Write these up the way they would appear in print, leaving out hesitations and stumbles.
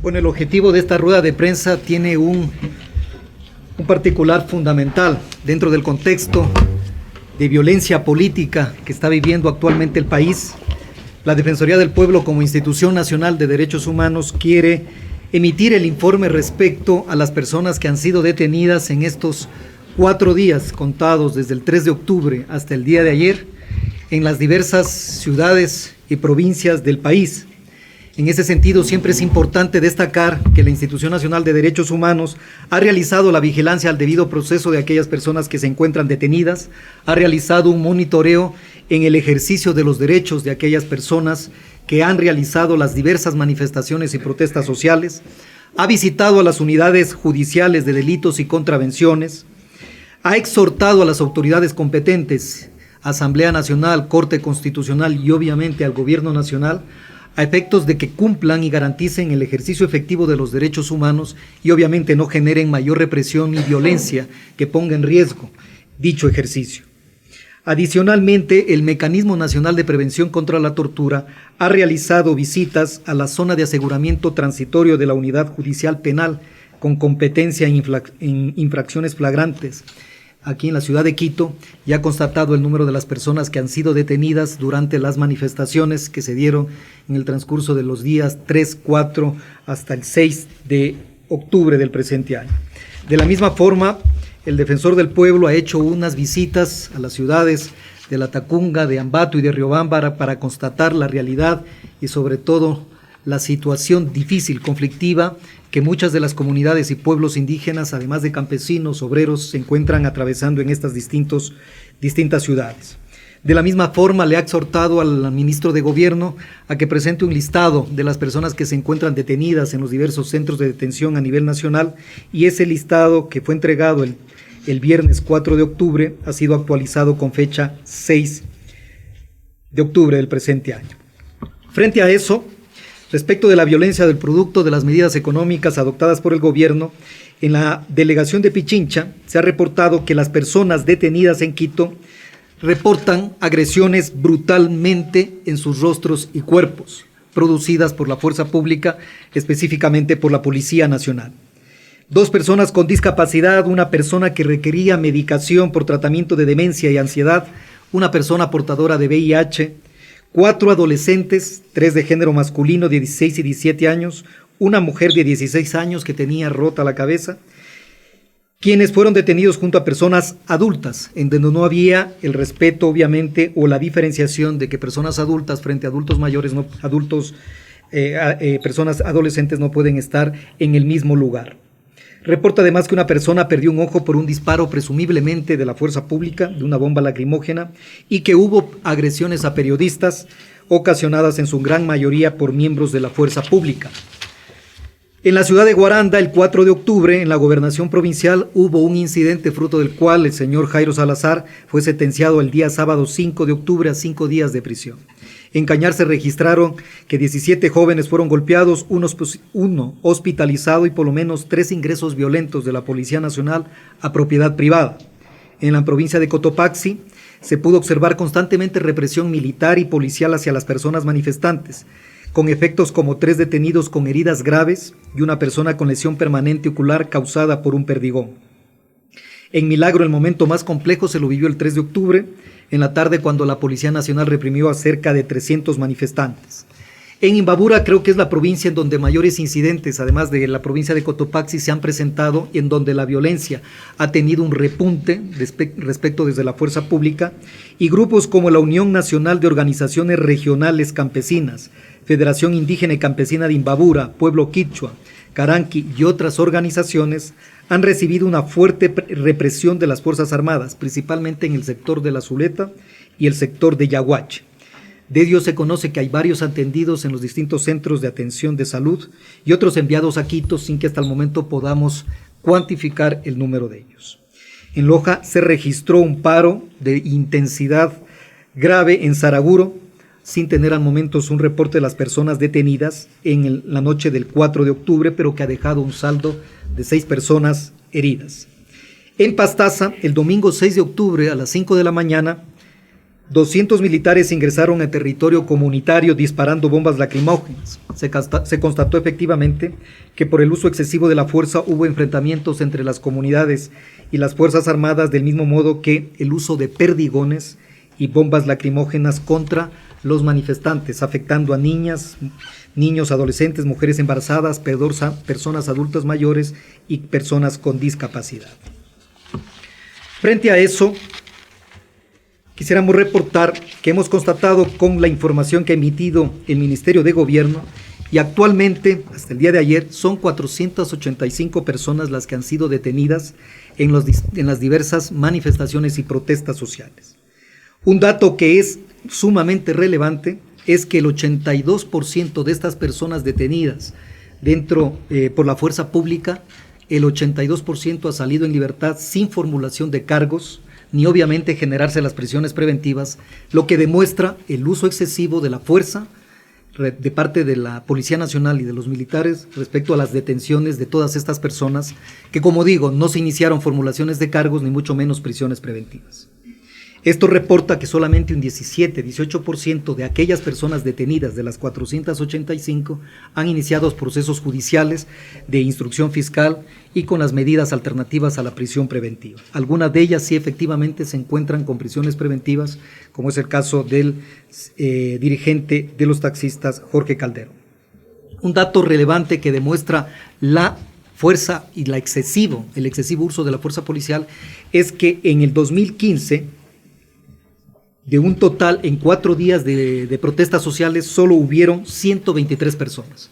Bueno, el objetivo de esta rueda de prensa tiene un particular fundamental dentro del contexto de violencia política que está viviendo actualmente el país. La Defensoría del Pueblo, como institución nacional de derechos humanos, quiere emitir el informe respecto a las personas que han sido detenidas en estos 4 días contados desde el 3 de octubre hasta el día de ayer en las diversas ciudades y provincias del país. En ese sentido, siempre es importante destacar que la Institución Nacional de Derechos Humanos ha realizado la vigilancia al debido proceso de aquellas personas que se encuentran detenidas, ha realizado un monitoreo en el ejercicio de los derechos de aquellas personas que han realizado las diversas manifestaciones y protestas sociales, ha visitado a las unidades judiciales de delitos y contravenciones, ha exhortado a las autoridades competentes, Asamblea Nacional, Corte Constitucional y obviamente al Gobierno Nacional, a efectos de que cumplan y garanticen el ejercicio efectivo de los derechos humanos y obviamente no generen mayor represión y violencia que ponga en riesgo dicho ejercicio. Adicionalmente, el Mecanismo Nacional de Prevención contra la Tortura ha realizado visitas a la zona de aseguramiento transitorio de la Unidad Judicial Penal con competencia en infracciones flagrantes aquí en la ciudad de Quito, y ha constatado el número de las personas que han sido detenidas durante las manifestaciones que se dieron en el transcurso de los días 3, 4 hasta el 6 de octubre del presente año. De la misma forma, el Defensor del Pueblo ha hecho unas visitas a las ciudades de La Tacunga, de Ambato y de Riobamba para constatar la realidad y sobre todo la situación difícil, conflictiva, que muchas de las comunidades y pueblos indígenas, además de campesinos, obreros, se encuentran atravesando en estas distintas ciudades. De la misma forma, le ha exhortado al ministro de Gobierno a que presente un listado de las personas que se encuentran detenidas en los diversos centros de detención a nivel nacional, y ese listado, que fue entregado el viernes 4 de octubre, ha sido actualizado con fecha 6 de octubre del presente año. Frente a eso, respecto de la violencia del producto de las medidas económicas adoptadas por el gobierno, en la delegación de Pichincha se ha reportado que las personas detenidas en Quito reportan agresiones brutalmente en sus rostros y cuerpos, producidas por la fuerza pública, específicamente por la Policía Nacional. 2 personas con discapacidad, una persona que requería medicación por tratamiento de demencia y ansiedad, una persona portadora de VIH, 4 adolescentes, 3 de género masculino de 16 y 17 años, una mujer de 16 años que tenía rota la cabeza, quienes fueron detenidos junto a personas adultas, en donde no había el respeto, obviamente, o la diferenciación de que personas adultas frente a adultos mayores, personas adolescentes no pueden estar en el mismo lugar. Reporta además que una persona perdió un ojo por un disparo presumiblemente de la fuerza pública, de una bomba lacrimógena, y que hubo agresiones a periodistas ocasionadas en su gran mayoría por miembros de la fuerza pública. En la ciudad de Guaranda, el 4 de octubre, en la gobernación provincial, hubo un incidente fruto del cual el señor Jairo Salazar fue sentenciado el día sábado 5 de octubre a 5 días de prisión. En Cañar se registraron que 17 jóvenes fueron golpeados, uno hospitalizado y por lo menos 3 ingresos violentos de la Policía Nacional a propiedad privada. En la provincia de Cotopaxi se pudo observar constantemente represión militar y policial hacia las personas manifestantes, con efectos como 3 detenidos con heridas graves y una persona con lesión permanente ocular causada por un perdigón. En Milagro, el momento más complejo se lo vivió el 3 de octubre, en la tarde, cuando la Policía Nacional reprimió a cerca de 300 manifestantes. En Imbabura, creo que es la provincia en donde mayores incidentes, además de la provincia de Cotopaxi, se han presentado, y en donde la violencia ha tenido un repunte respecto desde la fuerza pública, y grupos como la Unión Nacional de Organizaciones Regionales Campesinas, Federación Indígena y Campesina de Imbabura, Pueblo Quichua, Caranqui y otras organizaciones han recibido una fuerte represión de las Fuerzas Armadas, principalmente en el sector de La Zuleta y el sector de Yaguache. De ellos se conoce que hay varios atendidos en los distintos centros de atención de salud y otros enviados a Quito sin que hasta el momento podamos cuantificar el número de ellos. En Loja se registró un paro de intensidad grave en Saraguro, sin tener al momento un reporte de las personas detenidas en la noche del 4 de octubre, pero que ha dejado un saldo de 6 personas heridas. En Pastaza, el domingo 6 de octubre a las 5 de la mañana, 200 militares ingresaron al territorio comunitario disparando bombas lacrimógenas. Se constató efectivamente que por el uso excesivo de la fuerza hubo enfrentamientos entre las comunidades y las Fuerzas Armadas, del mismo modo que el uso de perdigones y bombas lacrimógenas contra los manifestantes, afectando a niñas, niños, adolescentes, mujeres embarazadas, personas adultas mayores y personas con discapacidad. Frente a eso, quisiéramos reportar que hemos constatado con la información que ha emitido el Ministerio de Gobierno y actualmente, hasta el día de ayer, son 485 personas las que han sido detenidas en las diversas manifestaciones y protestas sociales. Un dato que es sumamente relevante es que el 82% de estas personas detenidas por la fuerza pública, el 82% ha salido en libertad sin formulación de cargos, ni obviamente generarse las prisiones preventivas, lo que demuestra el uso excesivo de la fuerza de parte de la Policía Nacional y de los militares respecto a las detenciones de todas estas personas que, como digo, no se iniciaron formulaciones de cargos ni mucho menos prisiones preventivas. Esto reporta que solamente un 18% de aquellas personas detenidas de las 485 han iniciado procesos judiciales de instrucción fiscal y con las medidas alternativas a la prisión preventiva. Algunas de ellas sí efectivamente se encuentran con prisiones preventivas, como es el caso del dirigente de los taxistas, Jorge Calderón. Un dato relevante que demuestra la fuerza y el excesivo uso de la fuerza policial es que en el 2015, de un total en 4 días de protestas sociales, solo hubieron 123 personas.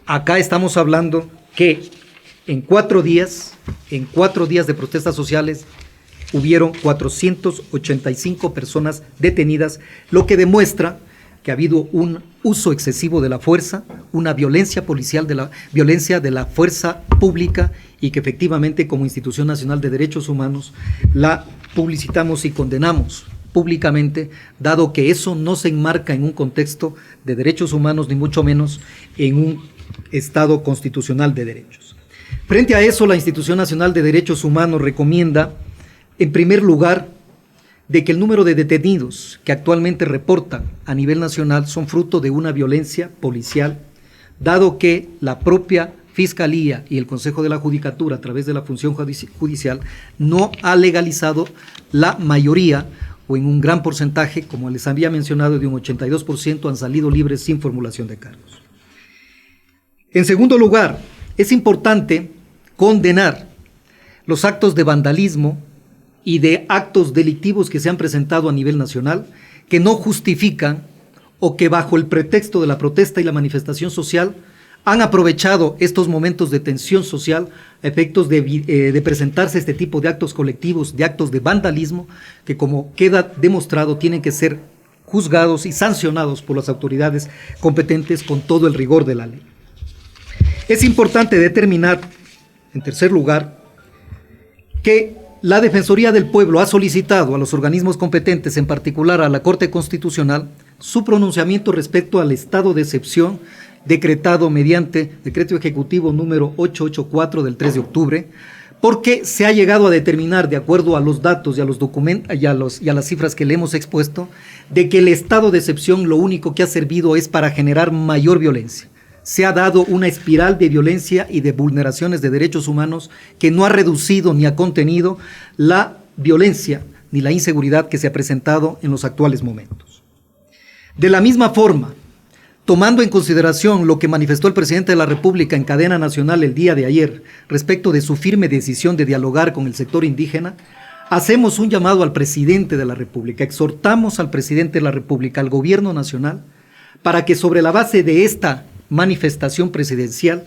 Acá estamos hablando que en 4 días de protestas sociales, hubieron 485 personas detenidas, lo que demuestra que ha habido un uso excesivo de la fuerza, una violencia policial, violencia de la fuerza pública, y que efectivamente como Institución Nacional de Derechos Humanos la publicitamos y condenamos públicamente, dado que eso no se enmarca en un contexto de derechos humanos, ni mucho menos en un Estado constitucional de derechos. Frente a eso, la Institución Nacional de Derechos Humanos recomienda, en primer lugar, de que el número de detenidos que actualmente reportan a nivel nacional son fruto de una violencia policial, dado que la propia Fiscalía y el Consejo de la Judicatura, a través de la función judicial, no ha legalizado la mayoría o en un gran porcentaje, como les había mencionado, de un 82% han salido libres sin formulación de cargos. En segundo lugar, es importante condenar los actos de vandalismo y de actos delictivos que se han presentado a nivel nacional, que no justifican o que bajo el pretexto de la protesta y la manifestación social han aprovechado estos momentos de tensión social a efectos de presentarse este tipo de actos colectivos, de actos de vandalismo, que como queda demostrado tienen que ser juzgados y sancionados por las autoridades competentes con todo el rigor de la ley. Es importante determinar, en tercer lugar, que la Defensoría del Pueblo ha solicitado a los organismos competentes, en particular a la Corte Constitucional, su pronunciamiento respecto al estado de excepción decretado mediante Decreto Ejecutivo número 884 del 3 de octubre, porque se ha llegado a determinar, de acuerdo a los datos y a los documentos y a las cifras que le hemos expuesto, de que el estado de excepción lo único que ha servido es para generar mayor violencia. Se ha dado una espiral de violencia y de vulneraciones de derechos humanos que no ha reducido ni ha contenido la violencia ni la inseguridad que se ha presentado en los actuales momentos. De la misma forma, tomando en consideración lo que manifestó el presidente de la República en cadena nacional el día de ayer respecto de su firme decisión de dialogar con el sector indígena, hacemos un llamado al presidente de la República, exhortamos al presidente de la República, al gobierno nacional, para que sobre la base de esta manifestación presidencial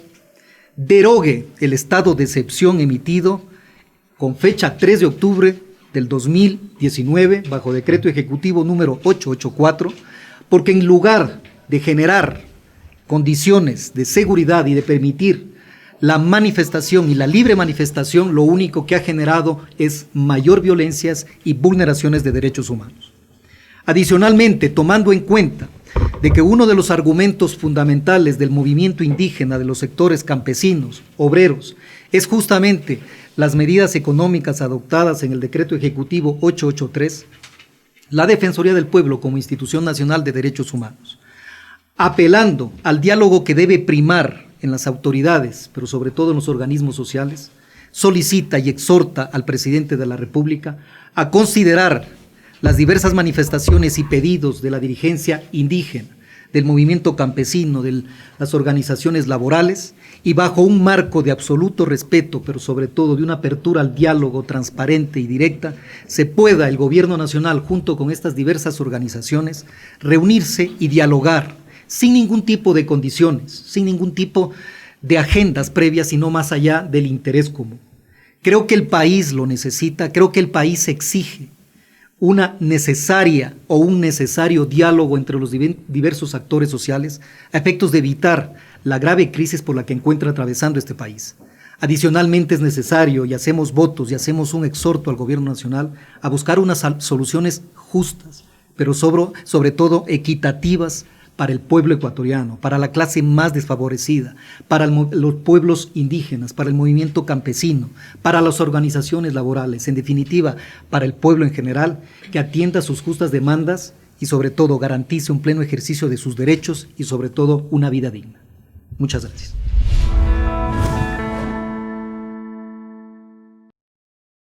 derogue el estado de excepción emitido con fecha 3 de octubre del 2019 bajo decreto ejecutivo número 884, porque en lugar de generar condiciones de seguridad y de permitir la manifestación y la libre manifestación, lo único que ha generado es mayor violencias y vulneraciones de derechos humanos. Adicionalmente, tomando en cuenta de que uno de los argumentos fundamentales del movimiento indígena, de los sectores campesinos, obreros, es justamente las medidas económicas adoptadas en el decreto ejecutivo 883, la Defensoría del Pueblo como institución nacional de derechos humanos, apelando al diálogo que debe primar en las autoridades, pero sobre todo en los organismos sociales, solicita y exhorta al presidente de la República a considerar las diversas manifestaciones y pedidos de la dirigencia indígena, del movimiento campesino, de las organizaciones laborales, y bajo un marco de absoluto respeto, pero sobre todo de una apertura al diálogo transparente y directa, se pueda el gobierno nacional, junto con estas diversas organizaciones, reunirse y dialogar sin ningún tipo de condiciones, sin ningún tipo de agendas previas, sino más allá del interés común. Creo que el país lo necesita, creo que el país exige una necesaria o un necesario diálogo entre los diversos actores sociales a efectos de evitar la grave crisis por la que encuentra atravesando este país. Adicionalmente es necesario, y hacemos votos y hacemos un exhorto al gobierno nacional, a buscar unas soluciones justas, pero sobre todo equitativas para el pueblo ecuatoriano, para la clase más desfavorecida, para los pueblos indígenas, para el movimiento campesino, para las organizaciones laborales, en definitiva, para el pueblo en general, que atienda sus justas demandas y sobre todo garantice un pleno ejercicio de sus derechos y sobre todo una vida digna. Muchas gracias.